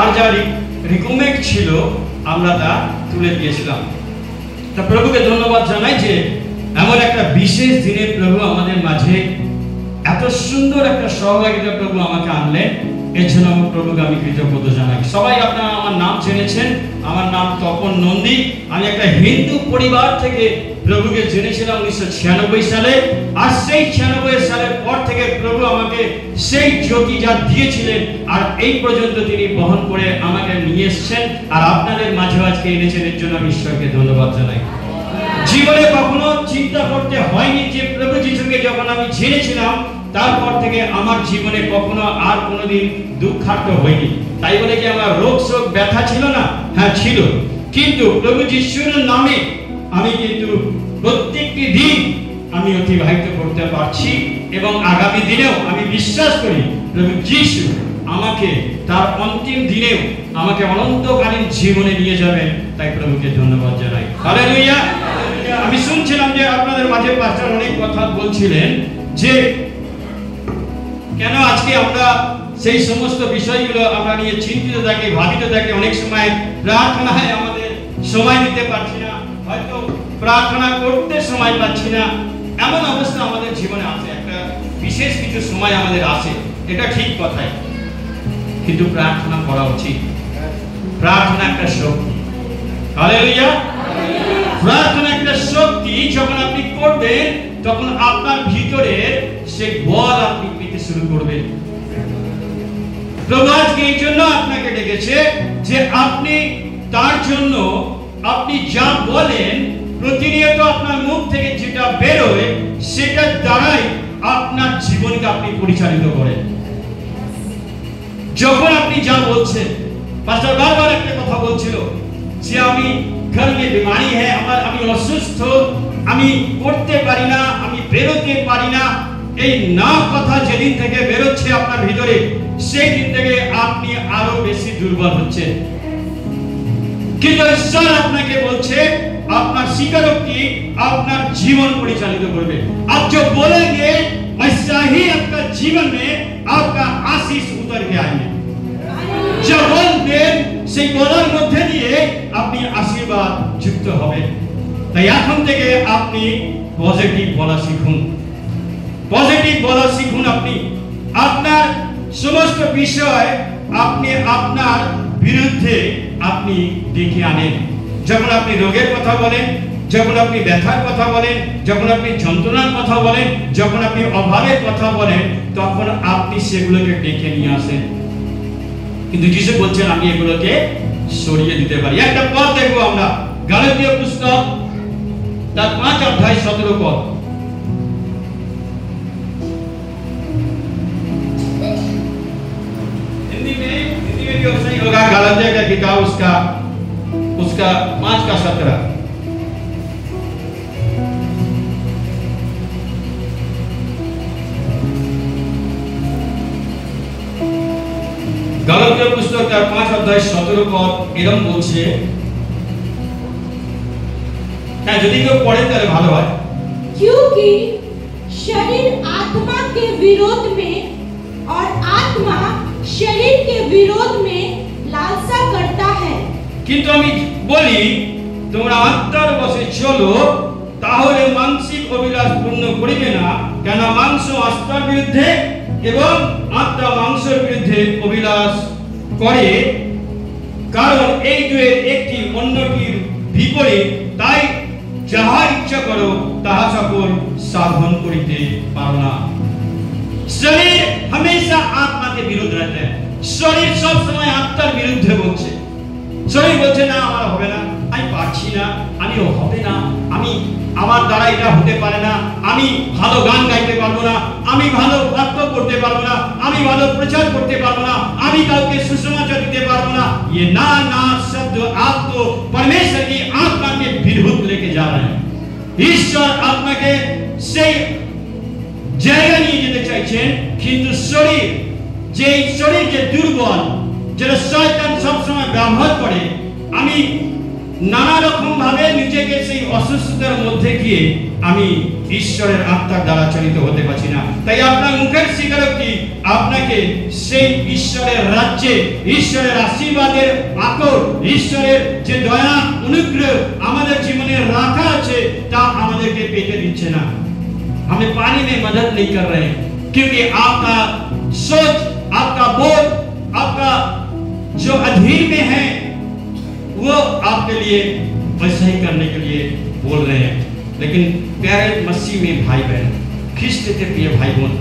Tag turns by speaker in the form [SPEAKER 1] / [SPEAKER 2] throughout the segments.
[SPEAKER 1] যার যা রিকমেন্ড ছিল আমরা তা তুলে দিয়েছিলাম। তা প্রভুকে ধন্যবাদ জানাই যে এমন একটা বিশেষ দিনে প্রভু আমাদের মাঝে এত সুন্দর একটা সহভাগিতা প্রভু আমাকে আনলেন, এর জন্য আমি প্রভুকে আমি কৃতজ্ঞতা জানাই। সবাই আপনারা আমার নাম জেনেছেন, আমার নাম তপন নন্দী। আমি একটা হিন্দু পরিবার থেকে প্রভুকে জেনেছিলাম 1996 সালে। আর সেই 96 সালের পর থেকে প্রভু আমাকে সেই জ্যোতি যা দিয়েছিলেন আর এই পর্যন্ত তিনি বহন করে আমাকে নিয়ে এসেছেন আর আপনাদের মাঝে আজকে এনেছেন, এর জন্য আমি ঈশ্বরকে ধন্যবাদ জানাই। জীবনে কখনো চিন্তা করতে হয়নি যে প্রভু যিশুকে যখন আমি জেনেছিলাম তারপর থেকে আমার জীবনে কখনো আর কোনোদিন দুঃখার্ত হয়নি। তাই বলে কি আমার রোগ শোক ব্যথা ছিল না? হ্যাঁ ছিল, কিন্তু প্রভু যিশুর নামে আমি কিন্তু প্রত্যেকটি দিন আমি অতিবাহিত করতে পারছি এবং আগামী দিনেও আমি বিশ্বাস করি প্রভু যিশু আমাকে তার অন্তিম দিনেও আমাকে অনন্তকালীন জীবনে নিয়ে যাবেন। তাই প্রভুকে ধন্যবাদ জানাই। হালেলুয়া। আমি শুনছিলাম যে আপনাদের মাঝে পাস্টার অনেক কথা বলছিলেন যে কেন আজকে আমরা সেই সমস্ত বিষয়গুলো আমরা নিয়ে চিন্তিত থাকি, ভাবিত থাকি, অনেক সময় প্রার্থনায় আমাদের সময় দিতে পারছি না, হয়তো প্রার্থনা করতে সময় পাচ্ছি না, এমন অবস্থা আমাদের জীবনে আছে। একটা বিশেষ কিছু সময় আমাদের আসে, এটা ঠিক কথাই, কিন্তু প্রার্থনা করা উচিত। প্রার্থনা একটা শক্তি। হালেলুয়া। প্রার্থনা একটা শক্তি। যখন আপনি করবেন তখন আপনার ভিতরে সেই বল আপনি পেতে শুরু করবেন। প্রভু আজকে এই জন্য আপনাকে ডেকেছে যে আপনি তার জন্য আপনি যা বলেন প্রতিনিয়ত আপনার মুখ থেকে যেটা বেরোয় সেটার দ্বারাই আপনার জীবনকে আপনি পরিচালিত করেন। যখন আপনি যা বলছেন, পাস্টার বারবার একটা কথা বলছিল যে আমি ঘর মে বিমারি হ্যাঁ, আমি অসুস্থ, আমি করতে পারি না, আমি বেরোতে পারি না, এই না কথা যেদিন থেকে বেরোচ্ছে আপনার ভিতরে সেই দিন থেকে আপনি আরো বেশি দুর্বল হচ্ছেন। কিন্তু ঈশ্বর আপনাকে বলছে আপনার স্বীকারোক্তি আপনার জীবন পরিচালিত করবে। आप जो बोलेंगे वैसा ही आपका जीवन में आपका आशीष उतर के आएंगे। जो বলবেন সেই বলার মধ্যে দিয়ে আপনি আশীর্বাদ যুক্ত হবেন। তাই এখন থেকে আপনি পজিটিভ বলা শিখুন, পজিটিভ বলা শিখুন। আপনি আপনার সমস্ত বিষয় আপনি আপনার বিরুদ্ধে আপনি ডেকে আনেন। যখন আপনি রোগের কথা বলেন, যখন আপনি ব্যথার কথা বলেন, যখন আপনি যন্ত্রণার কথা বলেন, যখন আপনি অভাবের কথা বলেন, তখন আপনি সেগুলোকে ডেকে নিয়ে আসেন। কিন্তু যিশু বলছেন আমি এগুলোকে সরিয়ে দিতে পারি। একটা পদ দেখবো আমরা, গালাতীয় পুস্তক তার 5 অধ্যায় 17 পদ। हिंदी में भी सही होगा। गलातिया का किताब उसका 5 का 17। গালাতীয় পুস্তক তার 5 অধ্যায় 17 পদ এরকম বলছে, হ্যাঁ যদি কেউ পড়ে তাহলে ভালো হয়।
[SPEAKER 2] क्योंकि शरीर आत्मा के विरोध में और आत्मा शरीर के विरोध में लालसा करता है।
[SPEAKER 1] কিন্তু আমি বলি তোমরা আত্মার বশে চলো, তাহলে মানসিক অভিলাষ পূর্ণ করিবে না। কেন মাংস আত্মার বিরুদ্ধে এবং আত্মা মাংসের বিরুদ্ধে অভিলাষ করে, কারণ এই দুয়ের একটি অন্যটির বিপরীত। তাই যাহা ইচ্ছা করো তাহা সকল সাধন করিতে পারো না। শরীর हमेशा आत्मा के विरुद्ध रहता है। শরীর সব সময় আত্মার বিরুদ্ধে বলছে। শরীর বলছে না আমার হবে না, আমি পারছি না, আমি হবে না, আমি আমার দ্বারা এটা হতে পারে না, আমি ভালো গান গাইতে পারবো না, আমি ভালো বাক্য করতে পারবো না, আমি ভালো প্রচার করতে পারবো না, আমি কাউকে সুসমাচার দিতে পারবো না। ये ना ना शब्द आपको परमेश्वर की आत्मा के विरुद्ध लेके जा रहे हैं। ঈশ্বর আপনাকে সেই জায়গা নিয়ে যেতে চাইছেন, কিন্তু শরীর যে দুর্বল, যেটা শয়তান সবসময় ব্যবহার করে, আমি নানা রকম ভাবে নিজেকে সেই অসুস্থতার মধ্যে গিয়ে আমি ঈশ্বরের আত্মার দ্বারা চালিত হতে পারছি না। তাই আপনার মুখের স্বীকারোক্তি আপনাকে সেই ঈশ্বরের রাজ্যে, ঈশ্বরের আশীর্বাদের আকর, ঈশ্বরের যে দয়া অনুগ্রহ আমাদের জীবনে রাখা আছে তা আমাদেরকে পেতে दिच्छे ना। हमें पाने में मदद नहीं कर रहे हैं, क्योंकि आपका सोच, आपका बोध, आपका जो अधीन में है वो आपके लिए वैसा ही करने के लिए बोल रहे हैं। लेकिन प्यारे मसीह में भाई बहन, খ্রিস্টতে প্রিয় ভাই বোন,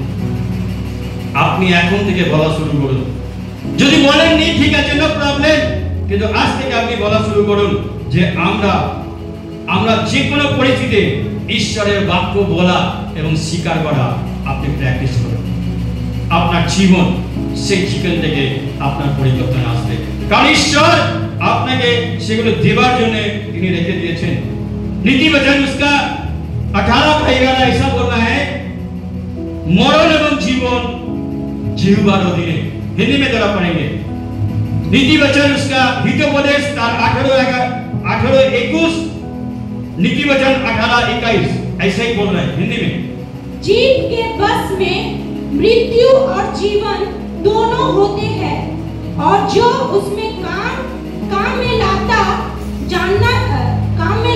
[SPEAKER 1] আপনি এখন থেকে বলা শুরু করুন। যদি বলেন নি ঠিক আছে, নো প্রবলেম, কিন্তু আজ থেকে আপনি বলা শুরু করুন যে আমরা যে কোনো পরিস্থিতিতে ঈশ্বরের বাক্য বলা এবং স্বীকার করা আপনি প্র্যাকটিস করুন। আপনার জীবন সেই জীবন থেকে আপনার পরিবর্তন আসবে, কারণ ঈশ্বর আপনাকে সেগুলো দেবার জন্য তিনি রেখে দিয়েছেন। नीति वचन उसका 18:11 ऐसा बोलना है, मरण एवं जीवन जिह्वार अधीने। हिंदी में जरा पढ़ेंगे। नीति वचन उसका हितोपदेश 18:21, नीति वचन 18:21 ऐसा ही बोल रहा है हिंदी में।
[SPEAKER 2] जीव के बस में मृत्यु और जीवन दोनों होते हैं, और जो उसमें काम में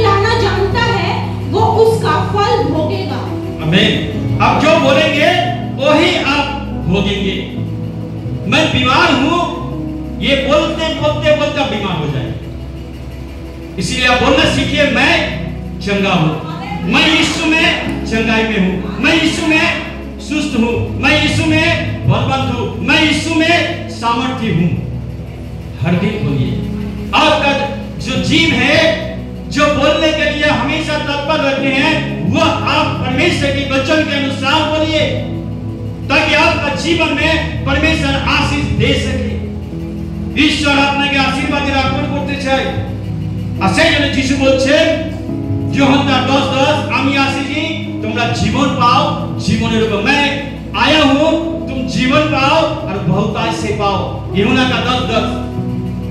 [SPEAKER 2] लाना जानता है वो उसका फल भोगेगा।
[SPEAKER 1] आमीन। अब जो बोलेंगे वही आप भोगेंगे। मैं बीमार हूँ, ये बोलते बीमार हो जाए, इसलिए आप बोलना सीखिए, मैं चंगा हूँ, मैं यीशु में चंगाई में हूँ, मैं यीशु में सुस्त हूँ, मैं यीशु में बलवंत हूँ, मैं यीशु में सामर्थ्य हूँ। हर दिन बोलिए। आपका जो जीव है, जो बोलने के लिए हमेशा तत्पर रहते हैं, वो आप परमेश्वर के वचन के अनुसार बोलिए, ताकि आपका जीवन में परमेश्वर आशीष दे सके। ঈশ্বর আপনাকে আশীর্বাদের আকর করতে চায়। আর সেই জন্য যিশু বলছেন যোহন্না 10:10, আমি আসিনি তোমরা জীবন পাও, জীবনের উপর। मैं आया हूं तुम जीवन पाओ और बहुतायत से पाओ। यूहन्ना का 10:10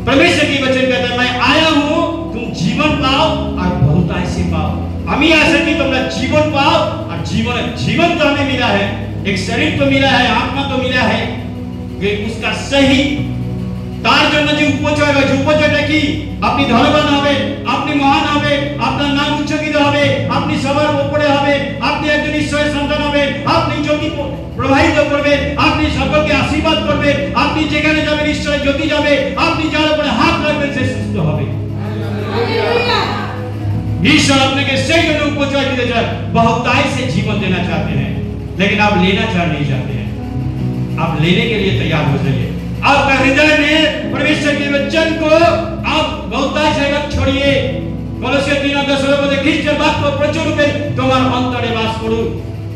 [SPEAKER 1] परमेश्वर की वचन कहता है, मैं आया हूं तुम जीवन पाओ और बहुतायत से पाओ। আমি আসিনি তোমরা জীবন পাও और जीवन तो हमें मिला है, एक शरीर तो मिला है, आत्मा तो मिला है, कि उसका सही তার জন্য যে উপচয়টা কি? আপনি ধনবান হবে, আপনি মহান হবে, আপনার নাম উচ্চকিত হবে, আপনি সবার উপরে হবে, আপনি একজন ঈশ্বরের সন্তান হবে, আপনি জ্যোতি প্রবাহিত করবেন, আপনি সকলকে আশীর্বাদ করবেন, আপনি যেখানে যাবেন ঈশ্বরের জ্যোতি যাবে, আপনি যার উপরে হাত রাখবেন সে সুস্থ হবে। ईश्वर अपने के सही जन उपचय देते चाहे, बहुताई से जीवन देना चाहते हैं, लेकिन आप लेना नहीं चाहते हैं। आप लेने के लिए तैयार हो जाइए। आपका हृदय में परमेश्वर के वचन को आप बहुतायत से मत छोड़िए। कलोसियर 3:10 में ख्रीष्ट बात को प्रचुर रूपे तुम्हारे अंतरे वास करो।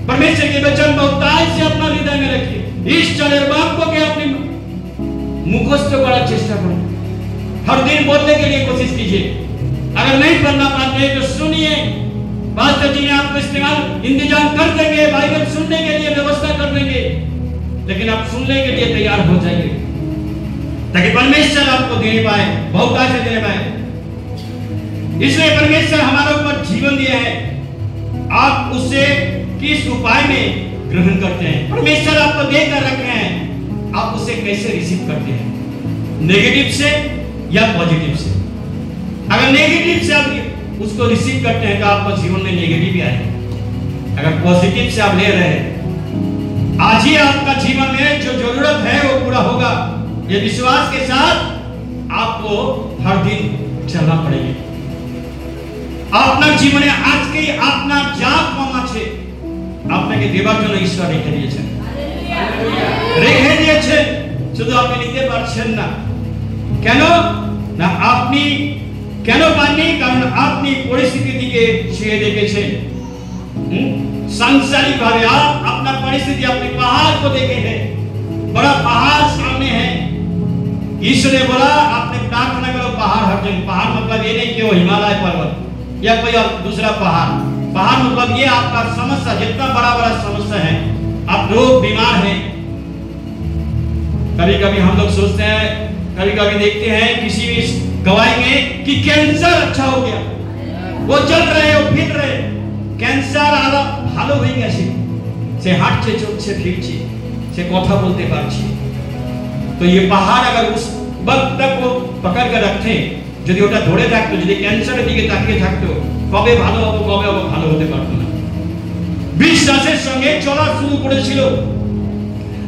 [SPEAKER 1] परमेश्वर के वचन बहुतायत से अपना हृदय में रखिए। ईश्वरेर बाक्य के अपने मुखस्त करार चेष्टा करो। हर दिन बोलने के लिए कोशिश कीजिए। अगर नहीं पढ़ना पाते तो सुनिए, पास्टर जी ने आपको इंतजाम कर देंगे, बाइबल सुनने के लिए व्यवस्था कर देंगे, लेकिन आप सुनने के लिए तैयार हो जाइए, ताकि परमेश्वर आपको देने पाए, बहुतायत से देने पाए। इसलिए परमेश्वर हमारे ऊपर जीवन दिया है, आप उसे किस उपाय में ग्रहण करते हैं? परमेश्वर आपको देकर रखे हैं, आप उसे कैसे रिसीव करते हैं? नेगेटिव से या पॉजिटिव से? अगर नेगेटिव से आप उसको रिसीव करते हैं तो आपका जीवन में नेगेटिव ही आएगा। अगर पॉजिटिव से आप ले रहे हैं, आज ही आपका जीवन में जो जरूरत है वो पूरा होगा। ये विश्वास के साथ आपको हर दिन चलना पड़ेगा। আপনার জীবনে আজকে আপনার যা কম আছে আপনাকে দেবার জন্য ঈশ্বর রেখে দিয়েছেন, রেখে দিয়েছেন, শুধু আপনি নিতে পারছেন না। কেন না? আপনি কেন পাননি? কারণ আপনি পরিস্থিতির দিকে ছুঁয়ে দেখেছেন। सांसारिक भावे आप अपना परिस्थिति, अपने पहाड़ को देखे हैं, बड़ा पहाड़ सामने है। ईश्वर ने बोला आपने प्रार्थना करो पहाड़ हट जाए। पहाड़ मतलब ये नहीं कि वो हिमालय पर्वत या कोई दूसरा पहाड़। पहाड़ मतलब ये आपका समस्या, जितना बड़ा समस्या है, आप लोग बीमार हैं। कभी कभी हम लोग सोचते हैं, कभी कभी देखते हैं किसी भी गवाही में कि कैंसर अच्छा हो गया, वो चल रहे हो फिर रहे, कैंसर ভালো হয়ে গেছে, সে হাঁটছে, চলছে, ফিরছে, সে কথা বলতে পারছে। तो ये पहाड़ अगर उस वक्त तक वो पकड़ कर रखते, যদি ওটা ধরে থাকতো, যদি ক্যান্সারের দিকে তাকিয়ে থাকতো, কবে ভালো হবো কবে হবো ভালো হতে পারতো না। বিশ্বাসের সঙ্গে চলা শুরু করেছিল।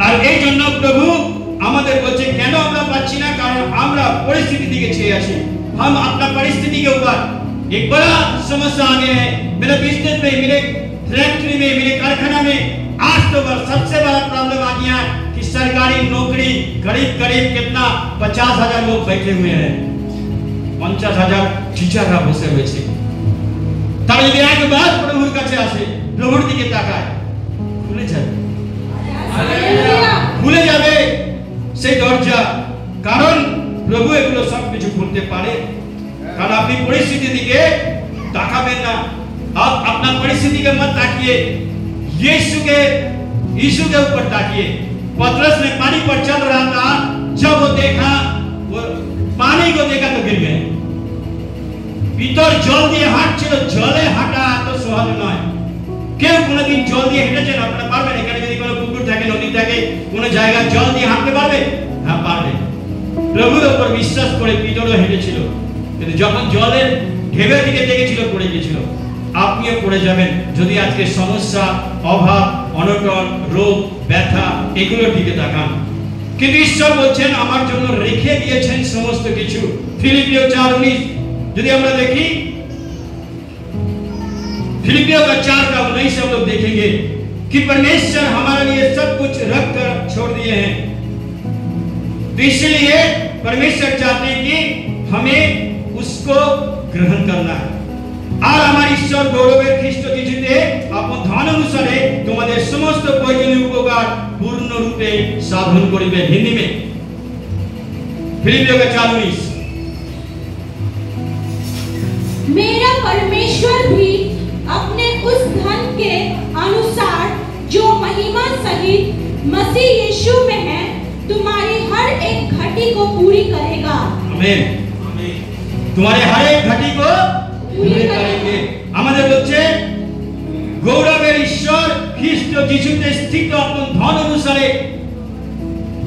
[SPEAKER 1] আর এই জন্য প্রভু আমাদের বলছে কেন আমরা পাচ্ছি না, কারণ আমরা পরিস্থিতি দিকে চেয়ে আছি। हम अपना परिस्थिति के ऊपर एक बड़ा समस्या आ गया है। मेरे बिजनेस में, मेरे फैक्ट्री में, मेरे कारखाना में आज तो सबसे बड़ा प्रॉब्लम आ गया है कि सरकारी नौकरी करीब करीब कितना 50,000 लोग बैठे हुए हैं, 50,000 टीचरরা বসে রয়েছে। তারা যদি একবার প্রভুর কাছে আসে, প্রভুর দিকে তাকায়, খুলে যাবে, খুলে যাবে সেই দরজা। কারণ প্রভু এগুলো সব কিছু করতে পারে। কারণ আপনি পরিস্থিতির দিকে তাকাবেন না, आप अपना परिस्थिति के मत ताकिए, यीशु के ऊपर ताकिए। पतरस ने पानी पर चल रहा था, जब वो देखा, वो पानी को देखा तो गिर गए। ভিতর জল দিয়ে হাঁটছিল, জলে হাঁটা এত সহজ নয়। কেউ কোনোদিন জল দিয়ে হেঁটেছেন? আপনারা পারবেন? এখানে যদি কোনো পুকুর থাকে, নদী থাকে, কোনো জায়গায় জল দিয়ে হাঁটতে পারবে? হ্যাঁ পারবে। প্রভুর উপর বিশ্বাস করে পিতরও হেঁটেছিল, কিন্তু যখন জলের ঢেউয়ের দিকে দেখেছিল পড়ে গিয়েছিল। আপনিও পড়ে যাবেন যদি আজকে সমস্যা, অভাব, অনটন, রোগ, ব্যথা এগুলোর দিকে তাকান। কিন্তু ঈশ্বর বলছেন আমার জন্য রেখে দিয়েছেন সমস্ত কিছু। ফিলিপিও 4:19 যদি আমরা দেখি, फिलिपियों का 4:19 हम लोग देखेंगे कि परमेश्वर हमारे लिए सब कुछ रख कर छोड़ दिए हैं। तो इसलिए परमेश्वर चाहते हैं कि हमें उसको ग्रहण करना है। আর আমার ঈশ্বর গৌরবের খ্রিস্ট যিশুতে আপন ধন অনুসারে তোমাদের সমস্ত প্রয়োজনীয় উপকার পূর্ণরূপে সাধন করিবেন। হিন্দি में फिलिपियों का 4:19
[SPEAKER 2] मेरा परमेश्वर भी अपने उस धन के अनुसार जो महिमा सहित मसीह यीशु में है तुम्हारी हर एक घटी को पूरी करेगा।
[SPEAKER 1] आमीन। तुम्हारे हर एक घटी को पूरी करेंगे। আমাদের বলছে গৌরবের ঈশ্বর খ্রিস্ট যিশুতে স্থিত আপন ধন অনুসারে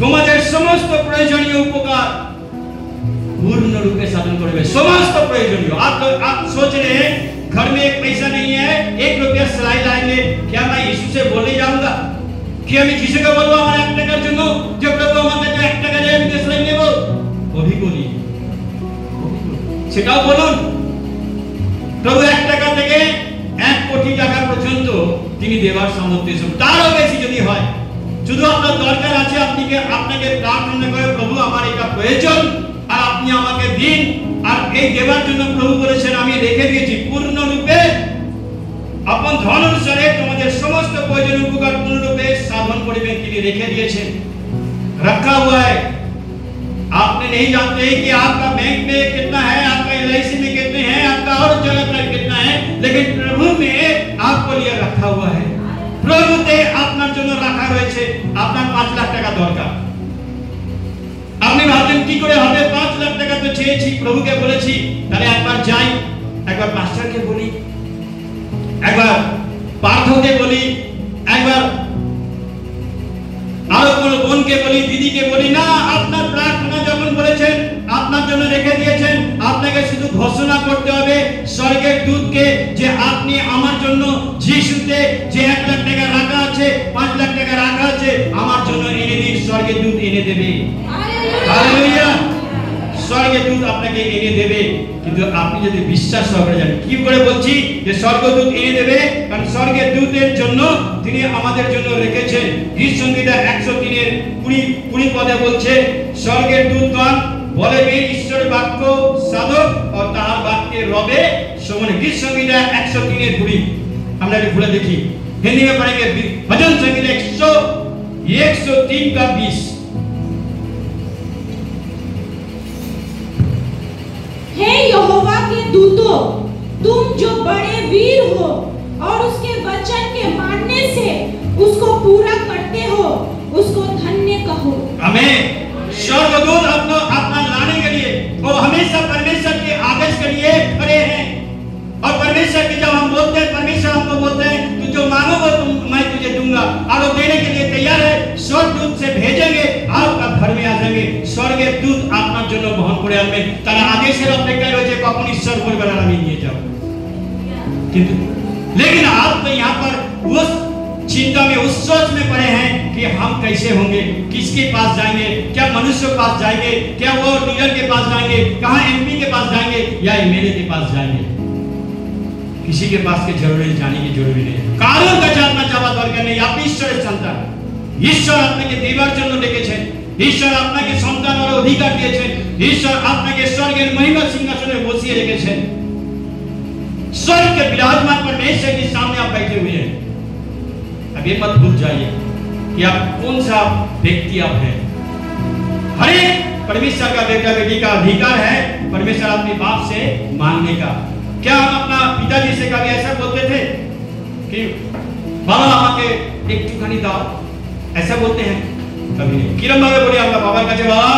[SPEAKER 1] তোমাদের সমস্ত প্রয়োজনীয় উপকার पूर्ण रूप में साधन करेंगे। समस्त प्रयोजनीय। आप सोच रहे हैं घर में एक पैसा नहीं है, 1 रुपया सिलाई लाएंगे, क्या मैं यीशु से बोलने जाऊंगा कि আমি যিশুকে বলবো আমার 1 টাকার জন্য যে প্রভু আমাকে 1 টাকা দিয়ে আমি সিলাই নেব? কবি বলি সেটাও বলুন। প্রভু 1 টাকা থেকে 1 কোটি টাকা পর্যন্ত তিনি দেওয়ার সামর্থ্য, তারও বেশি যদি হয়। শুধু আপনার দরকার আছে আপনাকে প্রার্থনা করে প্রভু আমার এটা প্রয়োজন আর আপনি আমাকে দিন। আর এই দেবার জন্য প্রভু বলেছেন আমি রেখে দিয়েছি পূর্ণ রূপে আপন ধন অনুসারে তোমাদের সমস্ত প্রয়োজনীয় উপকার পূর্ণ রূপে সাধন করিবেন। তিনি রেখে দিয়েছেন, रखा हुआ है। आपने नहीं जानते कि आपका बैंक में कितना है, आपका LIC में कितने हैं, आपका और जगह पर कितना है, लेकिन प्रभु में आपको लिए रखा हुआ है। প্রভুতে আপনার জন্য রাখা রয়েছে। আপনার 5 লাখ টাকা দরকার, আপনি ভাবছেন কি করে হবে? 5 লাখ টাকা তো চেয়েছি, প্রভুকে বলেছি, তাহলে একবার যাই, একবার মাস্টারকে বলি, একবার পার্থকে বলি, একবার আরো কোনো বোনকে বলি, দিদিকে বলি না। আপনার প্রার্থনা যখন বলেছেন, আপনার জন্য রেখে দিয়েছেন, আপনাকে শুধু ঘোষণা করতে হবে স্বর্গের দূতকে যে আপনি আমার জন্য যিশুতে যে 1 লাখ টাকা রাখা আছে, 5 লাখ টাকা রাখা আছে, আমার জন্য এনে দিন। স্বর্গের দূত এনে দেবে। হালেলুয়া। স্বর্গের দূত আপনাকে এনে দেবে। কিন্তু আপনি যদি বিশ্বাস করে যান, কি করে বলছি যে স্বর্গদূত এনে দেবে? কারণ স্বর্গের দূতের জন্য তিনি আমাদের জন্য রেখেছেন। গীত সংহিতা 103 20 পদে বলছে স্বর্গের দূতগণ বলবে ঈশ্বরের বাক্য সাধক ও তাহার বাক্যের রবে সমানে। গীত সংহিতা 103 20 আমরা একটু খুলে দেখি। হিন্দি में पढ़ेंगे भजन संहिता 103 का 20।
[SPEAKER 2] हे यहोवा के दूतों, तुम जो बड़े वीर हो और उसके वचन के मानने से उसको पूरा करते हो, उसको धन्य कहो। आमीन।
[SPEAKER 1] स्वर्गदूत अपना लाने के लिए वो हमेशा परमेश्वर के आदेश के लिए खड़े हैं। और परमेश्वर की जब हम बोलते हैं, परमेश्वर हमको बोलते हैं तू जो मांगो টাইমে স্বর্গের দূত আপনার জন্য বহন করে আনবেন। তারা আদেশের অপেক্ষায় রয়েছে কখন ঈশ্বর বলবেন আর আমি নিয়ে যাব। किंतु लेकिन आप तो यहाँ पर उस चिंता में, उस सोच में पड़े हैं कि हम कैसे होंगे, किसके पास जाएंगे, क्या मनुष्य के पास जाएंगे, क्या वो लीडर के पास जाएंगे, कहाँ एमपी के पास जाएंगे या एमएलए के पास जाएंगे। किसी के पास के जरूरी जाने की जरूरी नहीं। কারোর কাছে আপনার যাওয়া দরকার নেই। আপনি ঈশ্বরের সন্তান। ঈশ্বর আপনাকে দেবার জন্য ডেকেছেন। ঈশ্বর আপনাকে সন্তানের অধিকার দিয়েছেন। ঈশ্বর আপনাকে স্বর্গের মহিমা সিংহাসনে বসিয়ে রেখেছেন। स्वर्ग के विराजमान परमेश्वर के सामने आप बैठे हुए हैं। अब ये मत भूल जाइए कि आप कौन सा व्यक्ति आप हैं। हर एक परमेश्वर का बेटा बेटी का अधिकार है परमेश्वर अपने बाप से मांगने का। क्या हम अपना पिताजी से कभी ऐसा बोलते थे कि बाबा আমাকে একটুখানি দাও, ऐसा बोलते हैं? कभी नहीं। किरम भावे बोले আমরা বাবার কাছে বাবা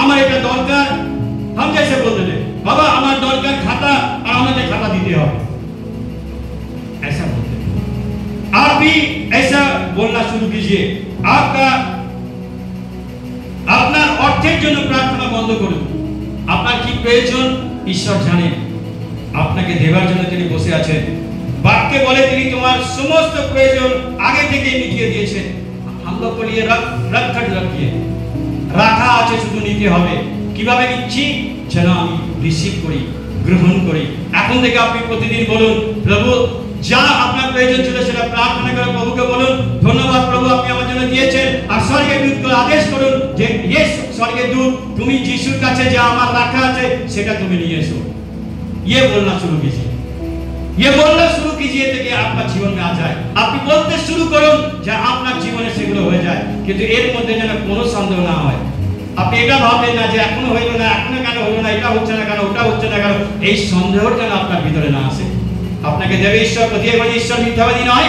[SPEAKER 1] আমার এটা দরকার, हम जैसे बोलते थे बाबा আমার দরকার খাতা আর আমাকে খাতা দিতে হবে, ऐसा बोलते थे। आप भी ऐसा बोलना शुरू कीजिए। आपका আপনার অর্থের জন্য প্রার্থনা বন্ধ করুন। আপনার কি প্রয়োজন ঈশ্বর জানেন। আপনাকে দেবার জন্য তিনি বসে আছেন। বাক্যে বলে তিনি তোমার সমস্ত প্রয়োজন আগে থেকে মিটিয়ে দিয়েছেন। हम लोग को लिए रखिए, রাখা আছে, শুধু নিতে হবে। কিভাবে নিচ্ছি? যেন আমি রিসিভ করি, গ্রহণ করি। এখন থেকে আপনি প্রতিদিন বলুন প্রভু যা আপনার প্রয়োজন ছিল সেটা প্রার্থনা করে প্রভুকে বলুন ধন্যবাদ প্রভু আপনি আমার জন্য দিয়েছেন। আর স্বর্গের দূতকে আদেশ করুন যে ये স্বর্গের দূত তুমি যিশুর কাছে যা আমার রাখা আছে সেটা তুমি নিয়ে এসো। ये बोलना शुरू कीजिए, ये बोलना शुरू कीजिए ताकि आपका जीवन में आ जाए। আপনি বলতে শুরু করুন যে আপনার জীবনে সেগুলো হয়ে যায়। কিন্তু এর মধ্যে যেন কোনো সন্দেহ না হয়। আপনি এটা ভাববেন না যে এখনো হইলো না, এখনো কেন হলো না, এটা হচ্ছে না কেন, ওটা হচ্ছে না কেন, এই সন্দেহটা যেন আপনার ভিতরে না আসে। আপনাকে দেবে ঈশ্বর প্রতিজ্ঞা করে ঈশ্বর মিথ্যাবাদী নয়।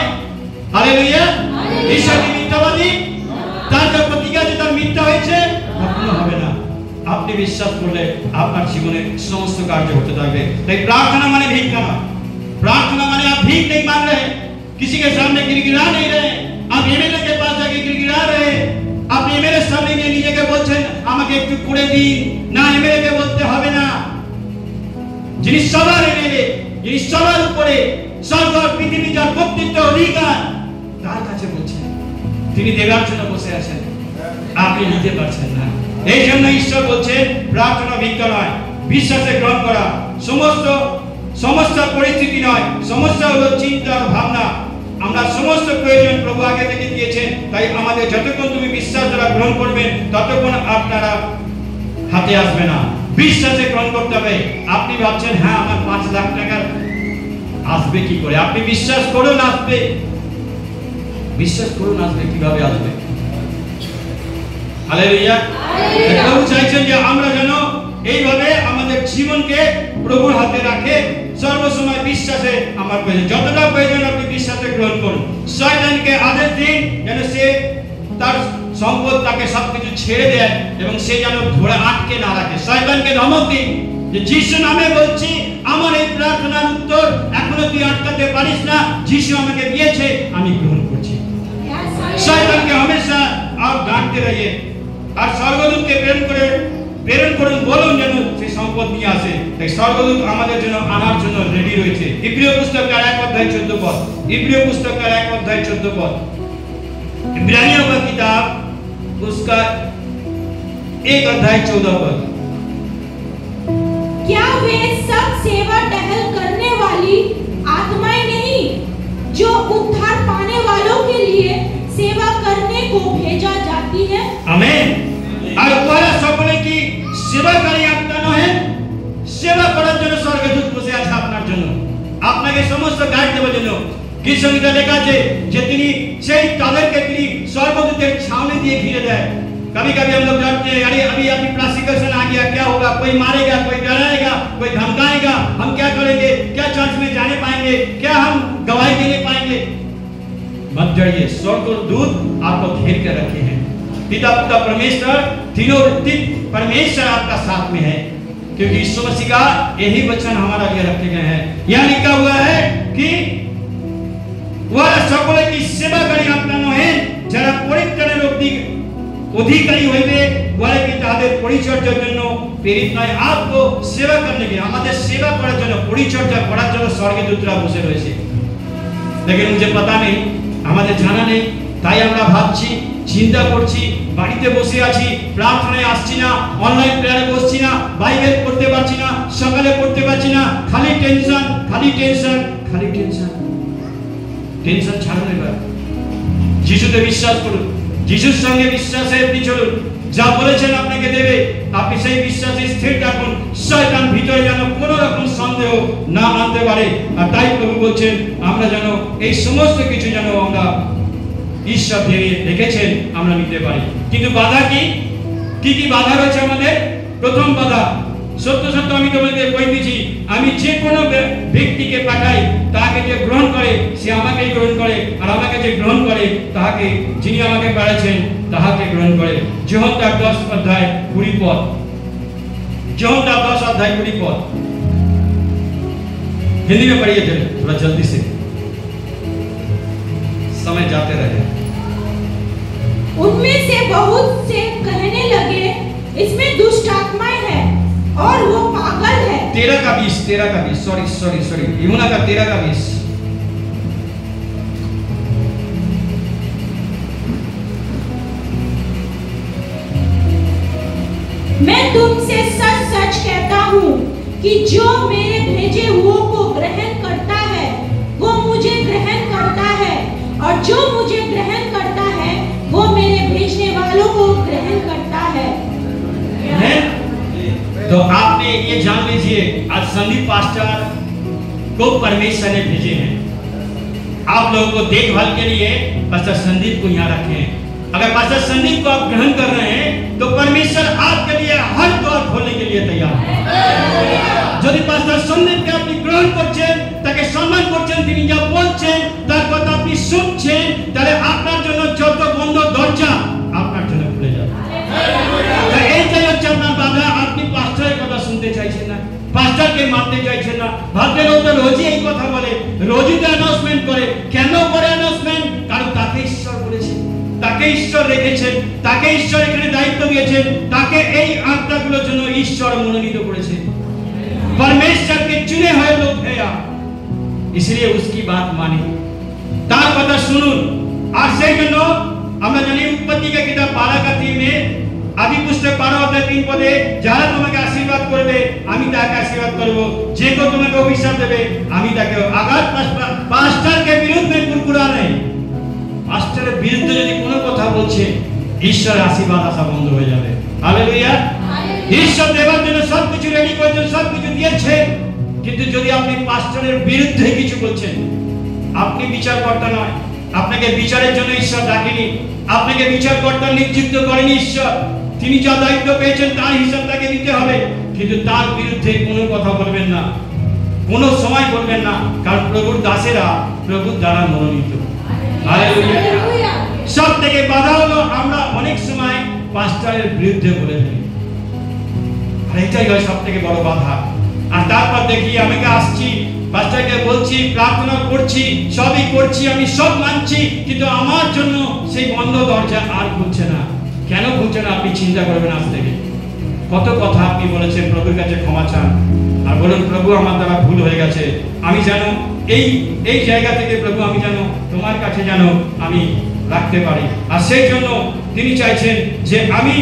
[SPEAKER 1] হালেলুয়া। ঈশ্বর কি মিথ্যাবাদী? তার যে প্রতিজ্ঞা যে তার মিথ্যা হয়েছে কখনো হবে না। আপনি বিশ্বাস করলে আপনার জীবনে সমস্ত কার্য হতে থাকবে। তাই प्रार्थना माने भिक्षा नয়। प्रार्थना माने आप भीख नहीं मांग रहे, किसी के सामने गिड़गिड़ा नहीं रहे, आप एमएलए के पास जाके गिड़गिड़ा रहे, आप एमएलए सामने গিয়ে নিজেকে বলছেন আমাকে একটু করে দিন না, এমএলএ কে বলতে হবে না। যিনি সবার এমএলএ, যিনি সবার উপরে স্বর্গ আর পৃথিবী যার কর্তৃত্ব অধিকার তার কাছে বলছেন, তিনি দেবার জন্য বসে আছেন, আপনি নিতে পারছেন না। এই জন্য ঈশ্বর বলছেন প্রার্থনা ভিক্ষা নয়, বিশ্বাসে গ্রহণ করা। সমস্যা পরিস্থিতি নয়, সমস্যা হলো চিন্তা ভাবনা। আমরা সমস্ত প্রয়োজন প্রভু আগে থেকে দিয়েছেন। তাই আমাদের যতক্ষণ তুমি বিশ্বাস দ্বারা গ্রহণ করবেন ততক্ষণ আপনারা হাতে আসবে না। বিশ্বাসে গ্রহণ করতে হবে। আপনি ভাবছেন হ্যাঁ আমার 5 লাখ টাকা আসবে কি করে? আপনি বিশ্বাস করুন আসবে, বিশ্বাস করুন আসবে। কিভাবে আসবে? হালেলুয়া। প্রভু চাইছেন যে আমরা যেন এইভাবে আমাদের জীবনকে প্রভুর হাতে রাখে সর্বসময় বিশ্বাসে। আমার প্রয়োজন যতটা প্রয়োজন আপনি বিশ্বাসে গ্রহণ করুন। শয়তানকে আদেশ দিন যেন সে তার সম্পদ তাকে সবকিছু ছেড়ে দেয় এবং সে যেন ধরে আটকে না রাখে। শয়তানকে ধমক দিন যে যিশু নামে বলছি আমার এই প্রার্থনার উত্তর এখনো তুই আটকাতে পারিস না, যিশু আমাকে দিয়েছে আমি গ্রহণ করছি। শয়তানকে हमेशा आप डांटते रहिए আর স্বর্গদূতকে প্রেরণ করুন, বলুন যেন সেই সম্পদ নিয়ে আসে। তাই স্বর্গদূত আমাদের জন্য আনার জন্য রেডি রয়েছে। ইব্রিয় পুস্তক 1 অধ্যায় 14 পদ, इब्रियों पुस्तक का 1 अध्याय 14 पद, इब्रानियों का किताब उसका 1 अध्याय 14 पद।
[SPEAKER 2] क्या वे सब सेवा टहल करने वाली आत्माएं नहीं जो उद्धार पाने वालों के लिए सेवा करने को भेजा जाती है? आमीन। আর ওরা সকলে কি সেবাকারী আত্মা নয়? সেবা করার জন্য স্বর্গদূত বসে আছে আপনার জন্য, আপনাকে সমস্ত গাইড দেওয়ার জন্য। কি সংহিতা লেখা আছে যে তিনি সেই তাদেরকে তিনি স্বর্গদূতের ছাউনি দিয়ে ঘিরে দেয়। कभी-कभी हम लोग डरते हैं अरे अभी प्रॉसिक्यूशन आ गया, क्या होगा, कोई मारेगा, कोई डराएगा, कोई धमकाएगा, हम क्या करेंगे, क्या चर्च में जाने पाएंगे, क्या हम गवाही देने पाएंगे? मत डरिए, स्वर्गदूत आपको घेर कर रखे हैं। पिता पुत्र परमेश्वर तीनों परमेश्वर आपका साथ में है, क्योंकि यीशु मसीह का यही वचन हमारा लिए रखे गए हैं। यहाँ लिखा हुआ है कि वह সকলে কি সেবা করি আপনার নহে যারা পরিত্রাণের অধিকারী হইবে
[SPEAKER 1] বলে কি তাদের পরিচর্যার জন্য প্রেরিত নয়, आपको सेवा करने के, আমাদের সেবা করার জন্য, পরিচর্যা করার জন্য স্বর্গদূতরা বসে রয়েছে। लेकिन मुझे पता नहीं, আমাদের জানা নেই, তাই আমরা ভাবছি, চিন্তা করছি, বাড়িতে বসে আছি, প্রার্থনায় আসছি না, অনলাইন প্রেয়ারে বসছি না, বাইবেল পড়তে পারছি না, সকালে পড়তে পারছি না, খালি টেনশন, খালি টেনশন, খালি টেনশন। টেনশন ছাড়ুন, এবার যিশুতে বিশ্বাস করুন, যিশুর সঙ্গে বিশ্বাসে আপনি চলুন, যা বলেছেন আপনাকে দেবে, আপনি সেই বিশ্বাসে স্থির থাকুন। শয়তান ভিতরে যেন কোনো রকম সন্দেহ না আনতে পারে। আর তাই প্রভু বলছেন আমরা যেন এই সমস্ত কিছু যেন আমরা ঈশ্বর দিয়ে রেখেছেন আমরা নিতে পারি। কিন্তু বাধা কি কি বাধা রয়েছে আমাদের? প্রথম বাধা, সত্য সত্য আমি তোমাদের কইতেছি, আমি যে কোনো ব্যক্তিকে পাঠাই, তাকে যে গ্রহণ করে সে আমাকেই গ্রহণ করে, আর আমাকে যে গ্রহণ করে তাহাকে, যিনি আমাকে পাঠাচ্ছেন তাহাকে গ্রহণ করে। যোহন্না 10 অধ্যায় 20 পদ। যোহन्ना 10 अध्याय 20 पद। हिंदी में पढ़िए चलिए थोड़ा जल्दी से, समय जाते रहे।
[SPEAKER 2] उनमें से बहुत से कहने लगे इसमें दुष्ट आत्माएं हैं और वो पागल है।
[SPEAKER 1] 13 का 20 सॉरी यूहन्ना का 13 का 20।
[SPEAKER 2] मैं तुमसे सच सच कहता हूँ कि जो मेरे भेजे हुओं को ग्रहण करता है वो मुझे ग्रहण करता है, और जो मुझे ग्रहण करता है वो मेरे भेजने वालों को ग्रहण करता है।
[SPEAKER 1] तो आपने ये जान लीजिए, आज संदीप पास्टर को परमेश्वर ने भेजे हैं आप लोगों को देखभाल के लिए। पास्टर संदीप को यहाँ रखे हैं। अगर पास्टर संदीप को आप ग्रहण कर रहे हैं तो परमेश्वर आपके लिए हर द्वार खोलने के लिए तैयार है। যদি পাস্টার সন্দীপকে আপনি গ্রহণ করছেন, তাকে সম্মান করছেন, তিনি যা বলছেন তার কথা আপনি শুনছেন, তাহলে আপনার জন্য যত বন্ধ দরজা আপনার জন্য খুলে যাবে। তাই এইটাই হচ্ছে আপনার বাধা। আপনি পাস্টারের কথা শুনতে চাইছেন না, পাস্টারকে মানতে চাইছেন না। ভাবছেন ও তো রোজই এই কথা বলে, রোজই তো অ্যানাউন্সমেন্ট করে। কেন করে অ্যানাউন্সমেন্ট? কারণ তাকে ঈশ্বর বলেছে, তাকে ঈশ্বর রেখেছেন, তাকে ঈশ্বর এখানে দায়িত্ব দিয়েছেন, তাকে এই আত্মাগুলোর জন্য ঈশ্বর মনোনীত করেছে। परमेश्वर के चुने हुए लोग हैं आप, इसलिए उसकी बात मानी, तार কথা শুনুন। আর সেই জন্য আমরা জানি উৎপত্তি के किताब 12 का 3 में আদি পুস্তক 12 অধ্যায় 3 পদে, যারা তোমাকে আশীর্বাদ করবে আমি তাকে আশীর্বাদ করব, যে কেউ তোমাকে অভিশাপ দেবে আমি তাকে। আঘাত পাস্টার के विरुद्ध में कुरकुरा नहीं, পাস্টারের বিরুদ্ধে যদি কোনো কথা বলছে ঈশ্বরের আশীর্বাদ আসা বন্ধ হয়ে যাবে। হালেলুয়া। ঈশ্বর দেবার জন্য সবকিছু রেডি করেছেন, সবকিছু দিয়েছেন, কিন্তু যদি আপনি পাস্টরের বিরুদ্ধে কিছু বলছেন, আপনি বিচারকর্তা নয়, আপনাকে বিচারের জন্য ঈশ্বর ডাকেনি, আপনাকে বিচারকর্তা নিযুক্ত করেনি ঈশ্বর। তিনি যা দায়িত্ব পেয়েছেন তার হিসাব তাকে দিতে হবে, কিন্তু তার বিরুদ্ধে কোনো কথা বলবেন না, কোনো সময় বলবেন না, কারণ প্রভুর দাসেরা প্রভুর দ্বারা মনোনীত। হালেলুয়া। সব থেকে বাধা হলো আমরা অনেক সময় পাস্টরের বিরুদ্ধে বলে ফেলি, আর এটাই হয় সব থেকে বড় বাধা। আর তারপর দেখি আমি আসছি, পাস্টরকে বলছি, প্রার্থনা করছি, সবই করছি, আমি সব মানছি, কিন্তু আমার জন্য সেই বন্ধ দরজা আর খুলছে না। কেন খুলছে না আপনি চিন্তা করবেন। আজ থেকে কত কথা আপনি বলেছেন, প্রভুর কাছে ক্ষমা চান আর বলুন প্রভু আমার দ্বারা ভুল হয়ে গেছে, আমি যেন এই জায়গা থেকে প্রভু আমি যেন তোমার কাছে যেন আমি রাখতে পারি। আর সেই জন্য তিনি চাইছেন যে আমি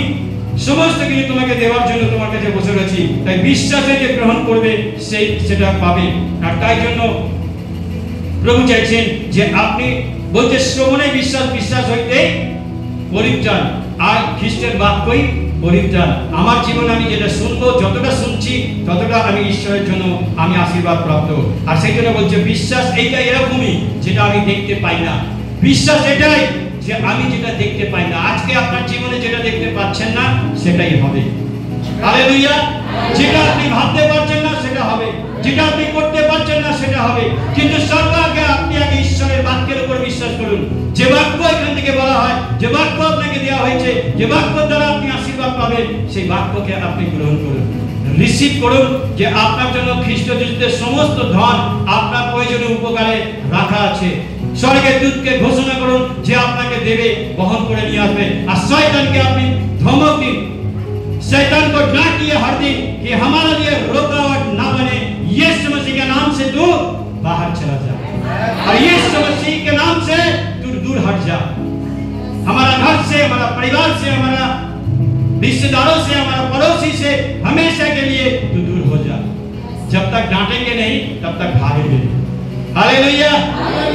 [SPEAKER 1] সমস্ত কিছু তোমাকে দেওয়ার জন্য তোমার কাছে বসে রয়েছি। তাই বিশ্বাসে যে গ্রহণ করবে সেটা পাবে। আর তাই জন্য প্রভু চাইছেন যে আপনি বলতে শ্রবণে বিশ্বাস হইতে পরিত্রাণ, আর খ্রিস্টের বাক্যই পরিত্রাণ। আমার জীবনে আমি যেটা শুনবো, যতটা শুনছি ততটা আমি ঈশ্বরের জন্য আমি আশীর্বাদ প্রাপ্ত। আর সেই জন্য বলছে বিশ্বাস এইটা এরকমই যেটা আমি দেখতে পাই না। বিশ্বাস এটাই যে আমি যেটা দেখতে পাই না, আজকে আপনার জীবনে যেটা দেখতে পাচ্ছেন না সেটাই হবে। হালেলুয়া। যেটা আপনি ভাবতে পারছেন না সেটা হবে, যেটা আপনি করতে পারছেন না সেটা হবে, কিন্তু সর্বাগে আপনি আগে ঈশ্বরের বাক্যের উপর বিশ্বাস করুন। যে বাক্য এখান থেকে বলা হয়, যে বাক্য আপনাকে দেওয়া হয়েছে, যে বাক্য দ্বারা আপনি আশীর্বাদ পাবেন, সেই বাক্যকে আপনি গ্রহণ করুন, রিসিভ করুন। যে আপনার জন্য খ্রিস্ট যিশুর সমস্ত ধন আপনার প্রয়োজনীয় উপকারে রাখা আছে। স্বর্গের দূতকে ঘোষণা করুন যে আপনাকে দেবে, বহন করে নিয়ে আসবে। আর শয়তানকে আপনি ধমক দিন शैतान को डांटिए हर दिन कि हमारे लिए रुकावट ना बने। यीशु मसीह के नाम से तू बाहर चला जा और यीशु मसीह के नाम से तू दूर हट जा। हमारा घर से, हमारा परिवार से, हमारा रिश्तेदारों से, हमारा पड़ोसी से हमेशा के लिए तू दूर हो जा। जब तक डांटेंगे नहीं तब तक भागेंगे। हालेलुया।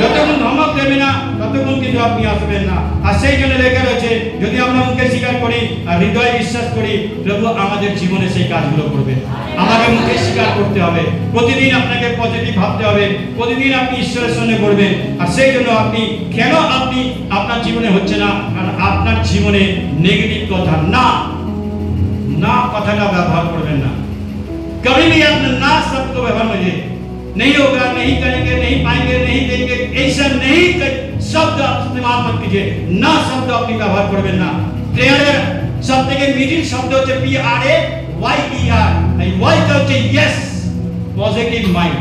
[SPEAKER 1] যতক্ষণ ধমক দেবে না ততক্ষণ কিন্তু আপনি আসবেন না। আর সেই জন্য লেখা রয়েছে যদি আমরা মুখে স্বীকার করি আর হৃদয়ে বিশ্বাস করি, প্রভু আমাদের জীবনে সেই কাজগুলো করবে। আমাকে মুখে স্বীকার করতে হবে, প্রতিদিন আপনাকে পজিটিভ ভাবতে হবে, প্রতিদিন আপনি ঈশ্বরের সঙ্গে করবেন। আর সেই জন্য আপনি কেন আপনি আপনার জীবনে হচ্ছে না, কারণ আপনার জীবনে নেগেটিভ কথা না না কথাটা ব্যবহার করবেন না। कभी भी अपना ना शब्द को व्यवहार में नहीं होगा, नहीं करेंगे, नहीं पाएंगे, नहीं देंगे, ऐसा नहीं शब्द इस्तेमाल मत कीजिए। ना शब्द अपनी व्यवहार करবেন না। প্রেয়ারের সবথেকে মিডিল শব্দ হচ্ছে PRAYER। এই ওয়াইটা হচ্ছে ইয়েস, পজিটিভ মাইন্ড।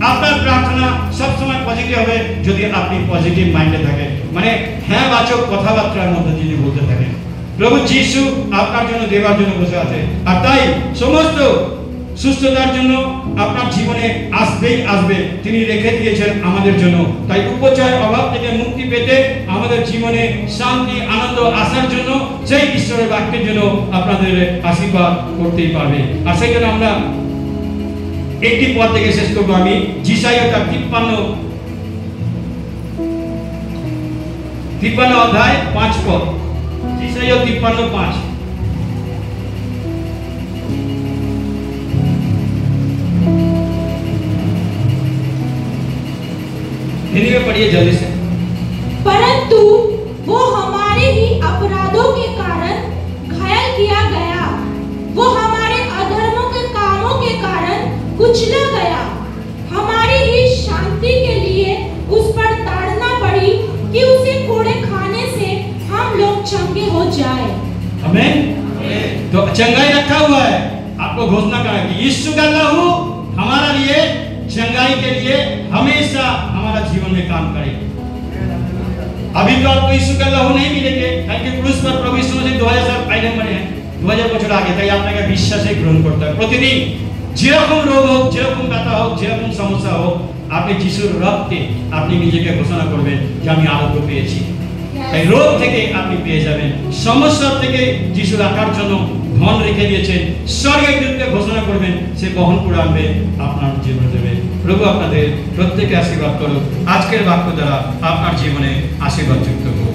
[SPEAKER 1] আপনার প্রার্থনা সব সময় পজিটিভ হবে যদি আপনি পজিটিভ মাইন্ডে থাকেন, মানে হ্যাঁ বাচক কথাবার্তার মধ্যে যদি বলতে থাকেন। প্রভু যিশু আপনার জন্য দেওয়ার জন্য বসে আছে, আর তাই সমস্ত সুস্থতার জন্য আপনার জীবনে আসবেই আসবে, তিনি রেখে দিয়েছেন আমাদের জন্য। তাই উপচয় অভাব থেকে মুক্তি পেতে আমাদের জীবনে শান্তি আনন্দ আসার জন্য সেই ঈশ্বরের বাক্যের জন্য আপনাদের আশীর্বাদ করতেই পারবে। আর সেই জন্য আমরা একটি পদ থেকে শেষ করবো। আমি যিশাইয়া 53 অধ্যায় 5 পদ। যিশাইয়া 53:5। हिंदी में पढ़िए जल्दी से।
[SPEAKER 2] परंतु वो हमारे ही अपराधों के कारण घायल किया गया, वो हमारे अधर्मों के कामों के कारण कुचला गया। हमारी ही शांति के लिए उस पर ताड़ना पड़ी कि उसे कोड़े खाने से हम लोग चंगे हो जाए। आमीन।
[SPEAKER 1] तो चंगाई रखा हुआ है, आपको घोषणा करा कि यीशु का लहू हमारा लिए चंगाई के लिए हमेशा हमारा जीवन में काम करेगा। अभी तो आपको यीशु का लहू नहीं मिलेंगे, क्योंकि क्रूस पर प्रभु यीशु मसीह 2000 साल पहले मरे हैं, 2000 বছর আগে। তাই আপনাকে বিশ্বাসে গ্রহণ করতে হবে। প্রতিদিন যেরকম রোগ হোক, যেরকম ব্যথা হোক, যেরকম সমস্যা হোক, আপনি যিশুর রক্তে আপনি নিজেকে ঘোষণা করবেন যে আমি আরোগ্য পেয়েছি। তাই রোগ থেকে আপনি পেয়ে যাবেন, সমস্যা থেকে যিশু রাখার জন্য ধন রেখে দিয়েছেন। স্বর্গের বিরুদ্ধে ঘোষণা করবেন, সে বহন করে আনবে, আপনার জীবনে দেবে। প্রভু আপনাদের প্রত্যেককে আশীর্বাদ করুক, আজকের বাক্য দ্বারা আপনার জীবনে আশীর্বাদ যুক্ত হোক।